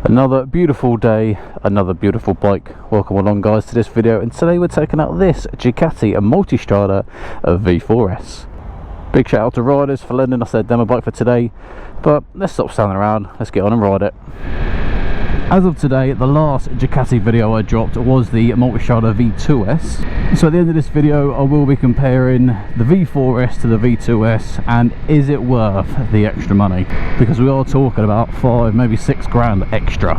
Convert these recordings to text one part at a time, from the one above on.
Another beautiful day, another beautiful bike. Welcome along guys to this video, and today we're taking out this Ducati Multistrada V4s. Big shout out to riders for lending us their demo bike for today, but let's stop standing around, let's get on and ride it. As of today, the last Ducati video I dropped was the Multistrada V2s. So at the end of this video I will be comparing the V4s to the V2s and is it worth the extra money, because we are talking about 5, maybe 6 grand extra.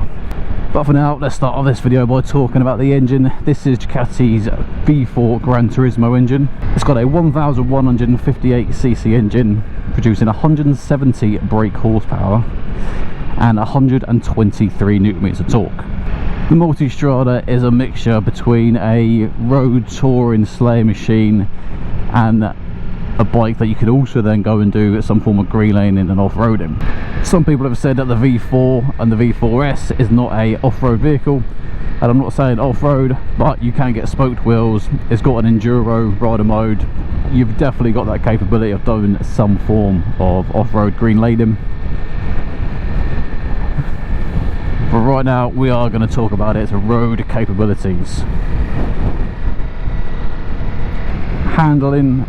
But for now, let's start off this video by talking about the engine. This is Ducati's V4 Gran Turismo engine. It's got a 1158cc engine producing 170 brake horsepower and 123 newton meters of torque. The Multistrada is a mixture between a road touring sleigh machine and a bike that you could also then go and do some form of green laning and off-roading. Some people have said that the V4 and the V4s is not a off-road vehicle, and I'm not saying off-road, but you can get spoked wheels. It's got an enduro rider mode. You've definitely got that capability of doing some form of off-road green laning. But right now we are going to talk about its road capabilities. Handling,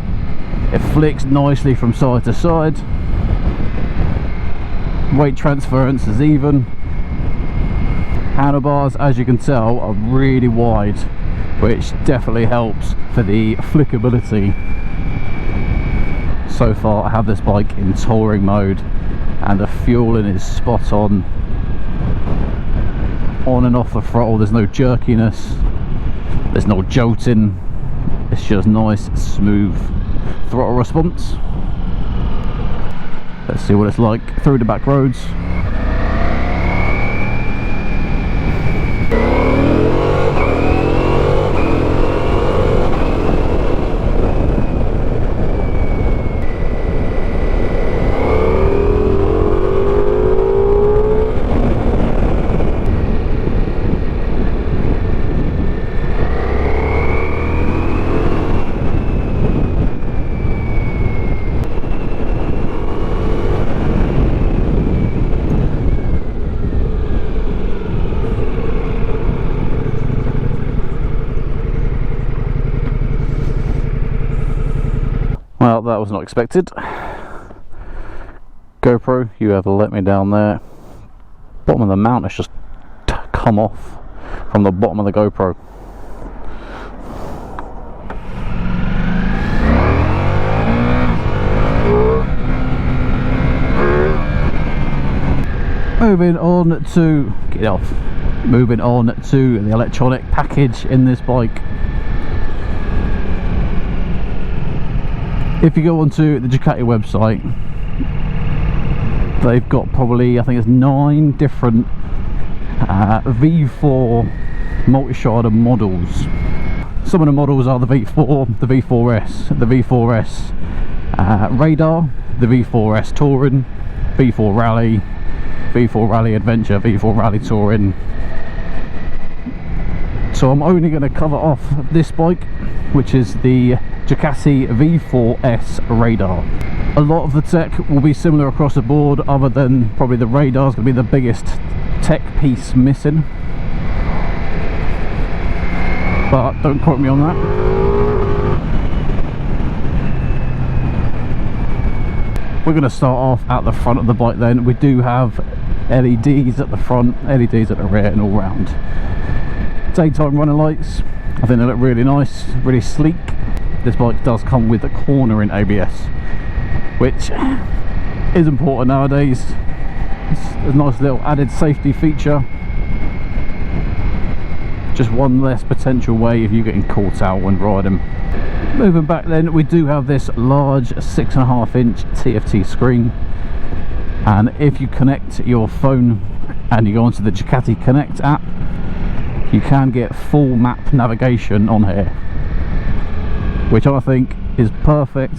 it flicks nicely from side to side. Weight transference is even. Handlebars, as you can tell, are really wide, which definitely helps for the flickability. So far I have this bike in touring mode and the fueling is spot on and off the throttle. There's no jerkiness, there's no jolting, it's just nice smooth throttle response. Let's see what it's like through the back roads. Well, that was not expected. GoPro, you have let me down there. Bottom of the mount has just come off from the bottom of the GoPro. Moving on to Moving on to the electronic package in this bike. If you go onto the Ducati website, they've got probably, I think it's 9 different V4 Multistrada models. Some of the models are the V4, the V4s, the V4s Radar, the V4s Touring, V4 Rally, V4 Rally Adventure, V4 Rally Touring. So I'm only going to cover off this bike, which is the Ducati V4s Radar. A lot of the tech will be similar across the board, other than probably the radar is going to be the biggest tech piece missing. But don't quote me on that. We're going to start off at the front of the bike then. We do have LEDs at the front, LEDs at the rear and all round. Daytime running lights, I think they look really nice, really sleek. This bike does come with a cornering ABS, which is important nowadays. It's a nice little added safety feature. Just one less potential way of you getting caught out when riding. Moving back then, we do have this large 6.5 inch TFT screen, and if you connect your phone and you go onto the Ducati Connect app, you can get full map navigation on here, which I think is perfect.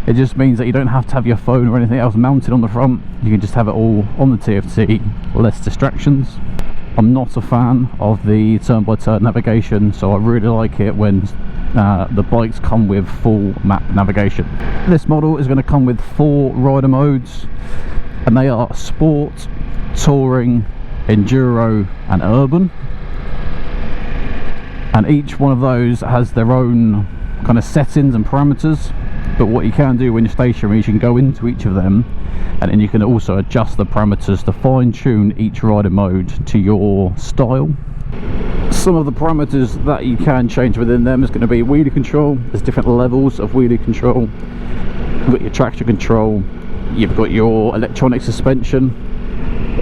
It just means that you don't have to have your phone or anything else mounted on the front. You can just have it all on the TFT, less distractions. I'm not a fan of the turn-by-turn navigation, so I really like it when the bikes come with full map navigation. This model is going to come with 4 rider modes, and they are Sport, Touring, enduro and urban, and each one of those has their own kind of settings and parameters. But what you can do when you're stationary is you can go into each of them, and then you can also adjust the parameters to fine-tune each riding mode to your style. Some of the parameters that you can change within them is going to be wheelie control. There's different levels of wheelie control. You've got your traction control, you've got your electronic suspension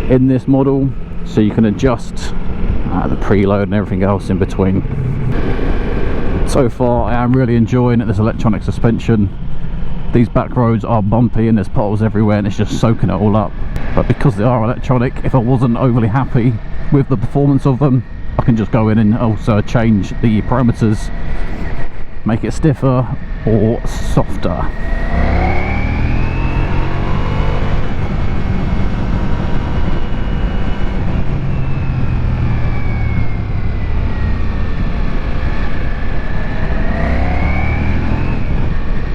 in this model, so you can adjust the preload and everything else in between. So far I am really enjoying this electronic suspension. These back roads are bumpy and there's potholes everywhere and it's just soaking it all up, but because they are electronic, if I wasn't overly happy with the performance of them, I can just go in and also change the parameters, make it stiffer or softer.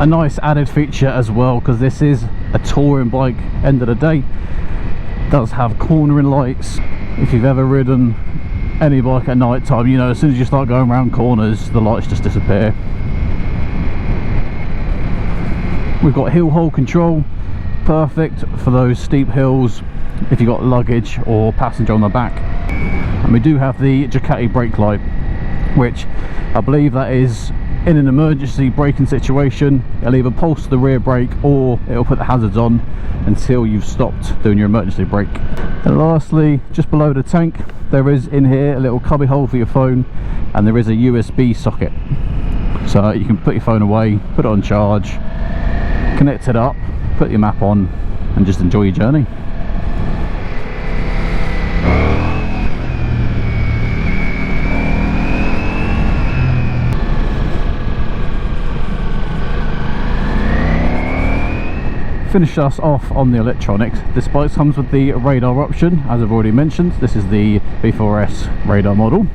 A nice added feature as well, because this is a touring bike, end of the day, does have cornering lights. If you've ever ridden any bike at night time, you know as soon as you start going around corners the lights just disappear. We've got hill hold control, perfect for those steep hills if you've got luggage or passenger on the back. And we do have the Ducati brake light, which I believe that is in an emergency braking situation. It'll either pulse the rear brake or it'll put the hazards on until you've stopped doing your emergency brake. And lastly, just below the tank, there is in here a little cubby hole for your phone, and there is a USB socket, so you can put your phone away, put it on charge, connect it up, put your map on and just enjoy your journey. Finish us off on the electronics. This bike comes with the radar option, as I've already mentioned. This is the V4s radar model.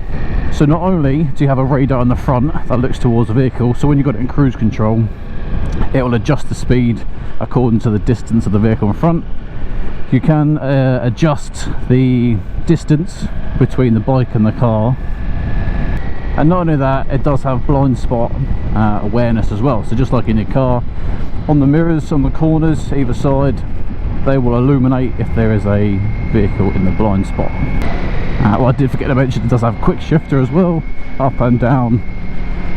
So not only do you have a radar on the front that looks towards the vehicle, so when you've got it in cruise control, it will adjust the speed according to the distance of the vehicle in front. You can adjust the distance between the bike and the car, and not only that, it does have blind spot awareness as well. So just like in your car, on the mirrors on the corners either side, they will illuminate if there is a vehicle in the blind spot. Well, I did forget to mention it does have quick shifter as well, up and down,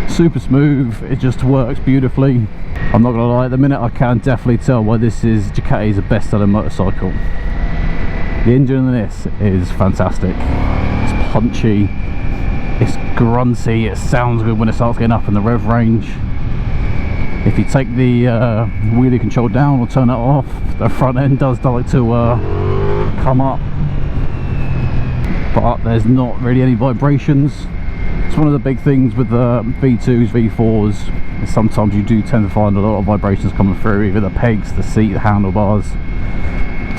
super smooth. It just works beautifully. I'm not gonna lie, at the minute I can definitely tell why this is Ducati's best selling motorcycle. The engine in this is fantastic. It's punchy, it's grunty, it sounds good when it starts getting up in the rev range. If you take the wheelie control down or turn it off, the front end does like to come up, but there's not really any vibrations. It's one of the big things with the V2s, V4s, is sometimes you do tend to find a lot of vibrations coming through, either the pegs, the seat, the handlebars.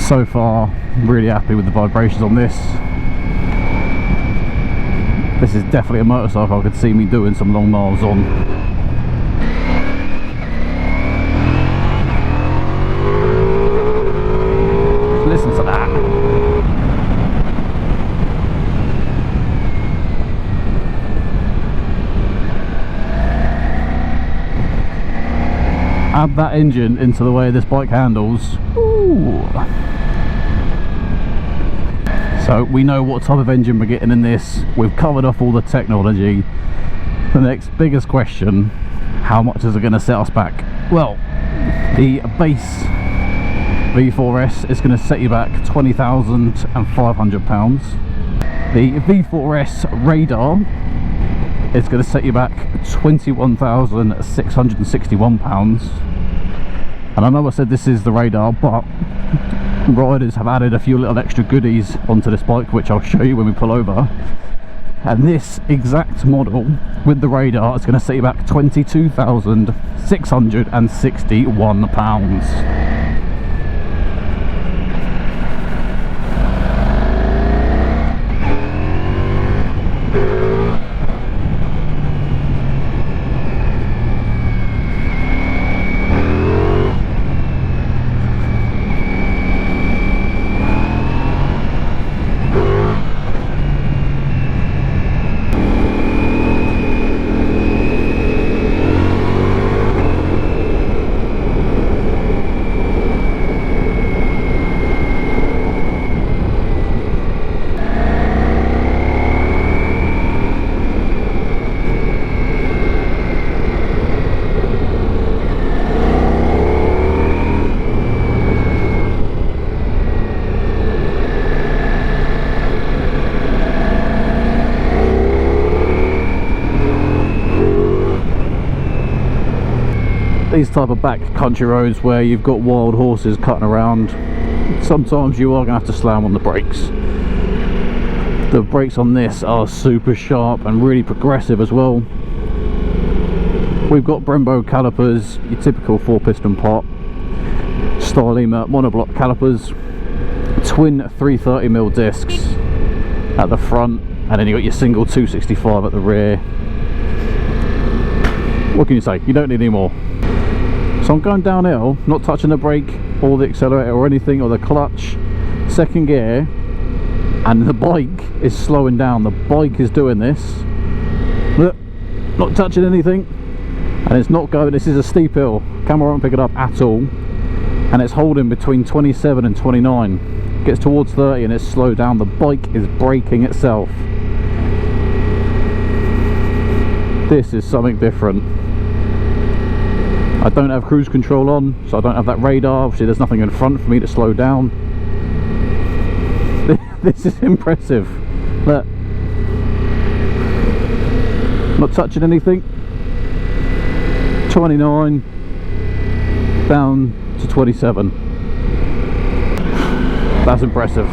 So far, I'm really happy with the vibrations on this. This is definitely a motorcycle I could see me doing some long miles on. Listen to that. Add that engine into the way this bike handles. Ooh. So we know what type of engine we're getting in this. We've covered off all the technology. The next biggest question, how much is it going to set us back? Well, the base V4s is going to set you back £20,500. The V4s radar is going to set you back £21,661. And I know I said this is the radar, but riders have added a few little extra goodies onto this bike, which I'll show you when we pull over. And this exact model with the radar is going to set you back £22,661. these type of back country roads where you've got wild horses cutting around, sometimes you are going to have to slam on the brakes. The brakes on this are super sharp and really progressive as well. We've got Brembo calipers, your typical 4-piston pot, Stylema monoblock calipers, twin 330mm discs at the front, and then you've got your single 265 at the rear. What can you say? You don't need any more. So I'm going downhill, not touching the brake or the accelerator or anything, or the clutch, second gear, and the bike is slowing down. The bike is doing this. Look, not touching anything, and it's not going. This is a steep hill. Camera won't pick it up at all, and it's holding between 27 and 29. Gets towards 30 and it's slowed down. The bike is braking itself. This is something different. I don't have cruise control on, so I don't have that radar. Obviously there's nothing in front for me to slow down. This is impressive. Look, not touching anything. 29 down to 27. That's impressive.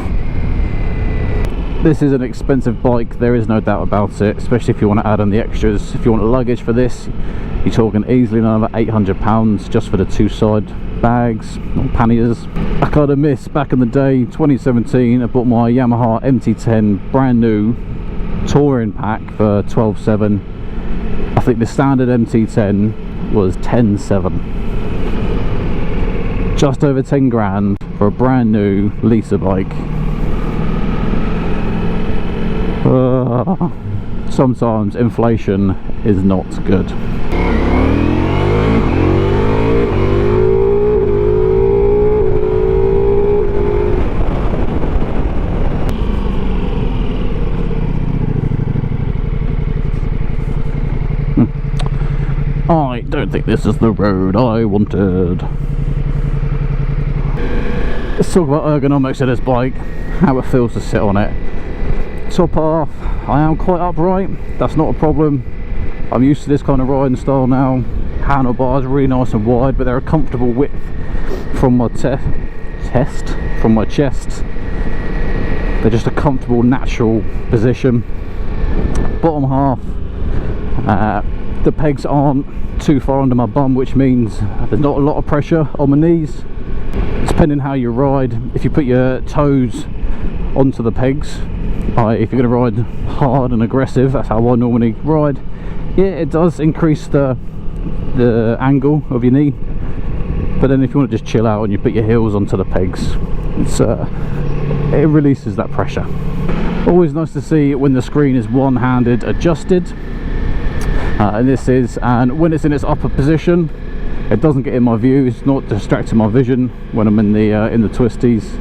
This is an expensive bike, there is no doubt about it, especially if you want to add on the extras. If you want luggage for this, you're talking easily another £800 just for the two side bags or panniers. I kind of miss back in the day, 2017, I bought my Yamaha MT10 brand new touring pack for 12,700. I think the standard MT10 was 10,700. Just over 10 grand for a brand new leaser bike. Sometimes inflation is not good. I don't think this is the road I wanted. Let's talk about ergonomics of this bike, how it feels to sit on it. Top half, I am quite upright, that's not a problem. I'm used to this kind of riding style now. Handlebars are really nice and wide, but they're a comfortable width from my from my chest. They're just a comfortable, natural position. Bottom half, the pegs aren't too far under my bum, which means there's not a lot of pressure on my knees. Depending how you ride, if you put your toes onto the pegs, if you're going to ride hard and aggressive, that's how I normally ride, yeah, it does increase the angle of your knee. But then if you want to just chill out and you put your heels onto the pegs, it releases that pressure. Always nice to see when the screen is one-handed adjusted, and this is, and when it's in its upper position, it doesn't get in my view, it's not distracting my vision when I'm in the twisties.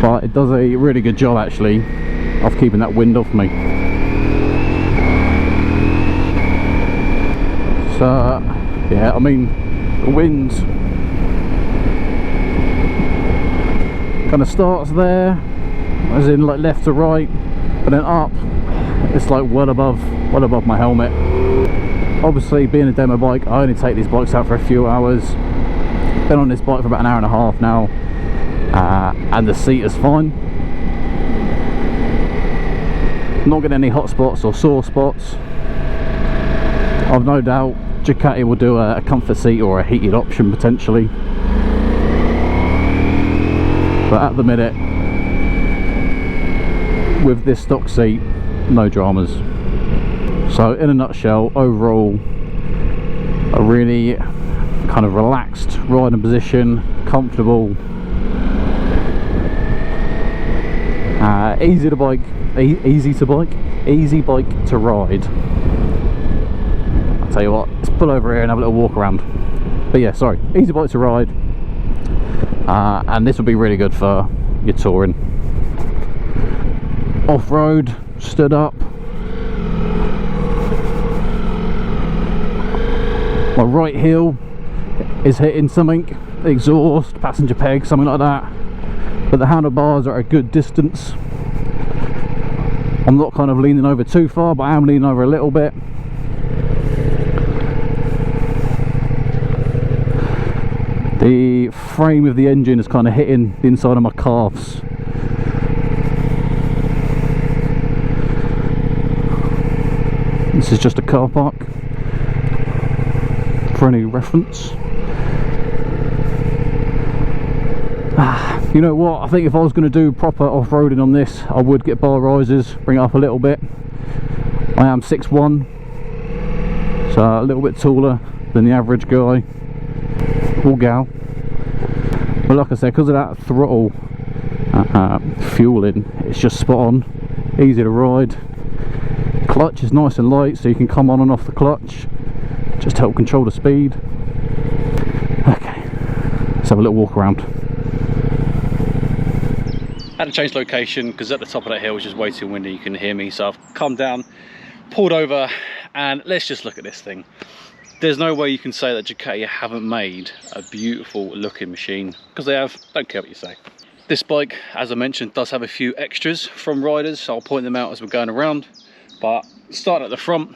But it does a really good job actually of keeping that wind off me. So yeah, I mean, the wind kind of starts there, as in like left to right, but then up, it's like well above my helmet. Obviously, being a demo bike, I only take these bikes out for a few hours. Been on this bike for about an hour and a half now. And the seat is fine. Not getting any hot spots or sore spots. I've no doubt Ducati will do a comfort seat or a heated option potentially, but at the minute with this stock seat, no dramas. So in a nutshell, overall a really kind of relaxed riding position, comfortable, easy bike to ride. I'll tell you what, let's pull over here and have a little walk around. But yeah, sorry, easy bike to ride, and this would be really good for your touring. Off-road, stood up. My right heel is hitting something, exhaust, passenger peg, something like that, but the handlebars are at a good distance. I'm not kind of leaning over too far, but I am leaning over a little bit. The frame of the engine is kind of hitting the inside of my calves. This is just a car park for any reference. You know what, I think if I was going to do proper off-roading on this, I would get bar risers, bring it up a little bit. I am 6'1", so a little bit taller than the average guy or gal. But like I said, because of that throttle fueling, it's just spot on, easy to ride. Clutch is nice and light, so you can come on and off the clutch, just to help control the speed. Okay, let's have a little walk around. Had to change location because at the top of that hill was just way too windy, you couldn't hear me, so I've come down, pulled over, and let's just look at this thing. There's no way you can say that Ducati haven't made a beautiful looking machine, because they have, don't care what you say. This bike, as I mentioned, does have a few extras from riders, so I'll point them out as we're going around. But starting at the front,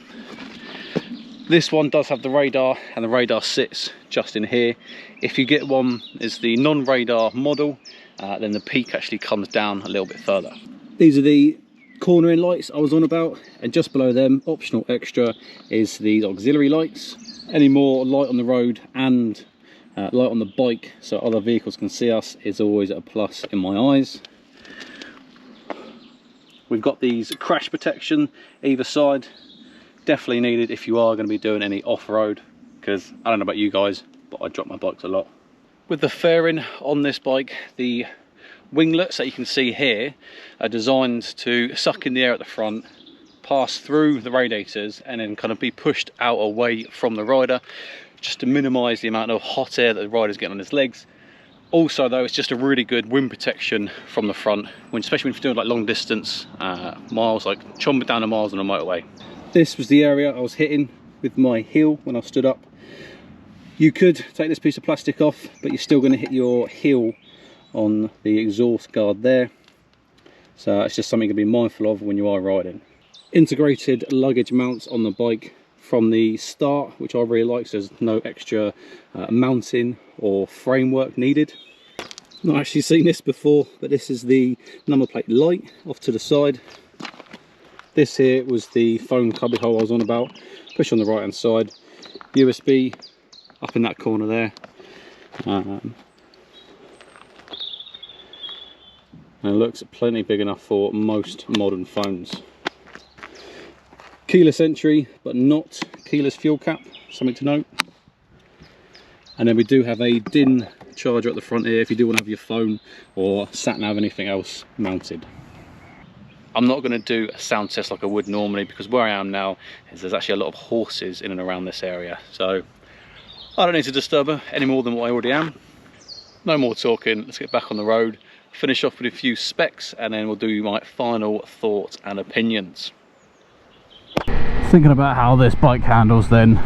this one does have the radar, and the radar sits just in here. If you get one is the non-radar model, then the peak actually comes down a little bit further. These are the cornering lights I was on about, and just below them, optional extra, is the auxiliary lights. Any more light on the road and light on the bike so other vehicles can see us is always a plus in my eyes. We've got these crash protection either side, definitely needed if you are going to be doing any off-road, because I don't know about you guys, but I drop my bikes a lot. With the fairing on this bike, the winglets that you can see here are designed to suck in the air at the front, pass through the radiators, and then kind of be pushed out away from the rider, just to minimise the amount of hot air that the rider's getting on his legs. Also though, it's just a really good wind protection from the front, especially when you're doing like long distance miles, like chomping down the miles on a motorway. This was the area I was hitting with my heel when I stood up. You could take this piece of plastic off, but you're still going to hit your heel on the exhaust guard there. So it's just something to be mindful of when you are riding. Integrated luggage mounts on the bike from the start, which I really like, so there's no extra mounting or framework needed. Not actually seen this before, but this is the number plate light off to the side. This here was the phone cubby hole I was on about. Push on the right hand side, USB up in that corner there. And it looks plenty big enough for most modern phones. Keyless entry, but not keyless fuel cap, something to note. And then we do have a DIN charger at the front here if you do want to have your phone or sat nav, anything else mounted. I'm not going to do a sound test like I would normally, because where I am now is there's actually a lot of horses in and around this area, so I don't need to disturb her any more than what I already am. No more talking, let's get back on the road, finish off with a few specs, and then we'll do my final thoughts and opinions. Thinking about how this bike handles then,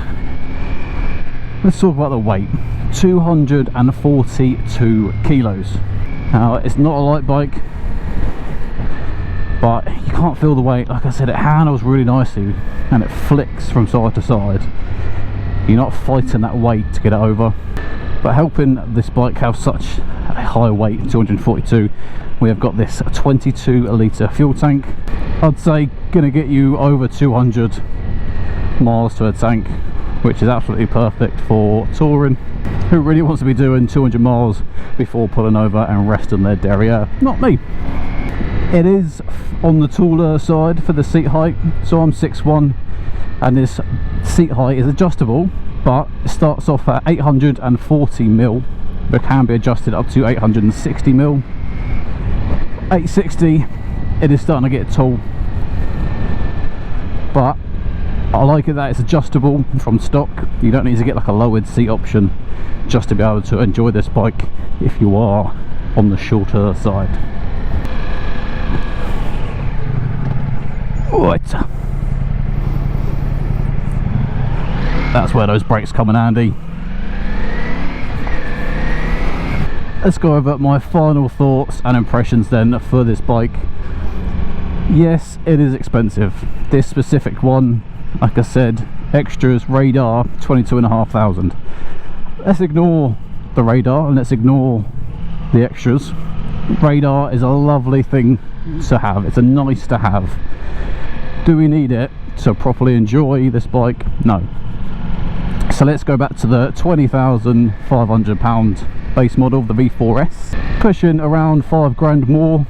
let's talk about the weight. 242 kilos. Now it's not a light bike, but you can't feel the weight. Like I said, it handles really nicely and it flicks from side to side. You're not fighting that weight to get it over. But helping this bike have such a high weight, 242, we have got this 22 litre fuel tank. I'd say gonna get you over 200 miles to a tank, which is absolutely perfect for touring. Who really wants to be doing 200 miles before pulling over and resting their derriere? Not me. It is on the taller side for the seat height, so I'm 6'1", and this seat height is adjustable, but it starts off at 840mm, but can be adjusted up to 860mm. 860, it is starting to get tall, but I like it that it's adjustable from stock. You don't need to get like a lowered seat option just to be able to enjoy this bike if you are on the shorter side. Right, that's where those brakes come in handy. Let's go over my final thoughts and impressions then for this bike. Yes, it is expensive. This specific one, like I said, extras, radar, 22,500. Let's ignore the radar and let's ignore the extras. Radar is a lovely thing to have, it's a nice to have. Do we need it to properly enjoy this bike? No. So let's go back to the £20,500 base model, the V4s, pushing around 5 grand more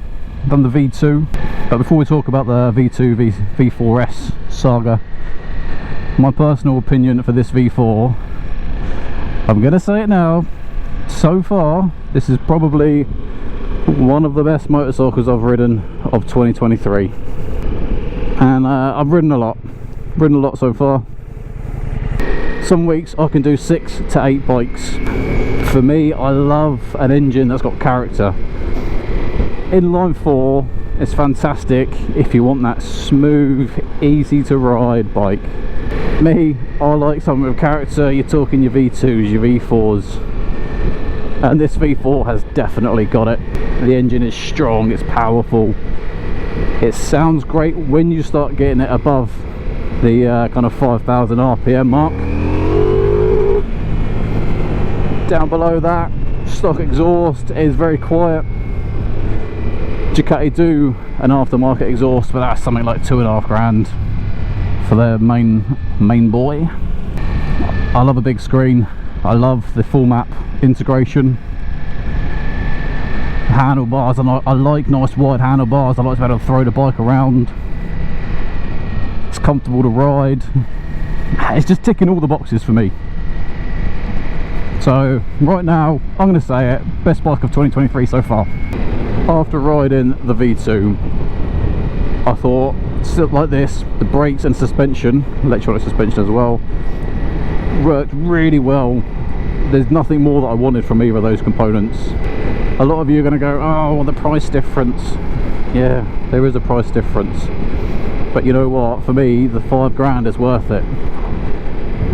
than the V2. But before we talk about the V2 V4s saga, my personal opinion for this V4, I'm gonna say it now, so far this is probably one of the best motorcycles I've ridden of 2023, and I've ridden a lot so far. Some weeks I can do 6 to 8 bikes. For me, I love an engine that's got character. Inline 4 is fantastic if you want that smooth, easy to ride bike. Me, I like something with character. You're talking your V2s, your V4s, and this V4 has definitely got it. The engine is strong, it's powerful, it sounds great when you start getting it above the kind of 5,000 RPM mark. Down below that, stock exhaust is very quiet. Ducati do an aftermarket exhaust, but that's something like 2.5 grand for their main boy. I love a big screen, I love the full map integration. Handlebars, I like nice wide handlebars. I like to be able to throw the bike around. It's comfortable to ride. It's just ticking all the boxes for me. So right now, I'm going to say it, best bike of 2023 so far. After riding the V2, I thought, still like this, the brakes and suspension, electronic suspension as well, worked really well. There's nothing more that I wanted from either of those components. A lot of you are going to go, oh, well, the price difference. Yeah, there is a price difference, but you know what, for me the 5 grand is worth it.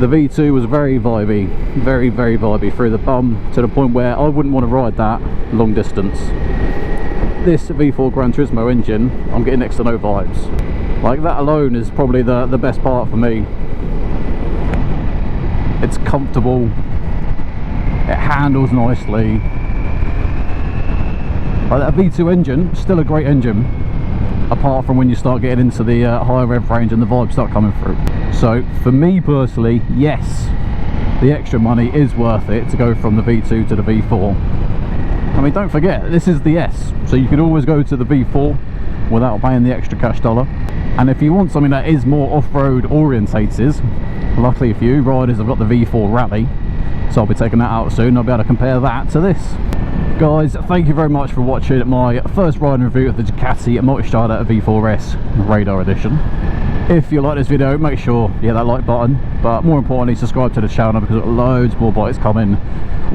The V2 was very vibey, very vibey through the bum, to the point where I wouldn't want to ride that long distance. This V4 Gran Turismo engine, I'm getting next to no vibes. Like, that alone is probably the best part for me. It's comfortable, it handles nicely. Like, that V2 engine, still a great engine, apart from when you start getting into the higher rev range and the vibes start coming through. So for me personally, yes, the extra money is worth it to go from the V2 to the V4. I mean, don't forget, this is the S, so you could always go to the V4 without paying the extra cash dollar. And if you want something that is more off-road orientated, luckily for you, riders have got the V4 Rally, so I'll be taking that out soon. I'll be able to compare that to this. Guys, thank you very much for watching my first riding review of the Ducati Multistrada V4s Radar Edition. If you like this video, make sure you hit that like button, but more importantly, subscribe to the channel because we've got loads more bikes coming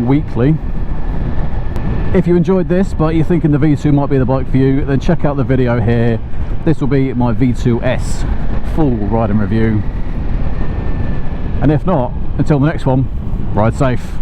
weekly. If you enjoyed this but you're thinking the V2 might be the bike for you, then check out the video here. This will be my V2s full riding review, and if not, until the next one, ride safe.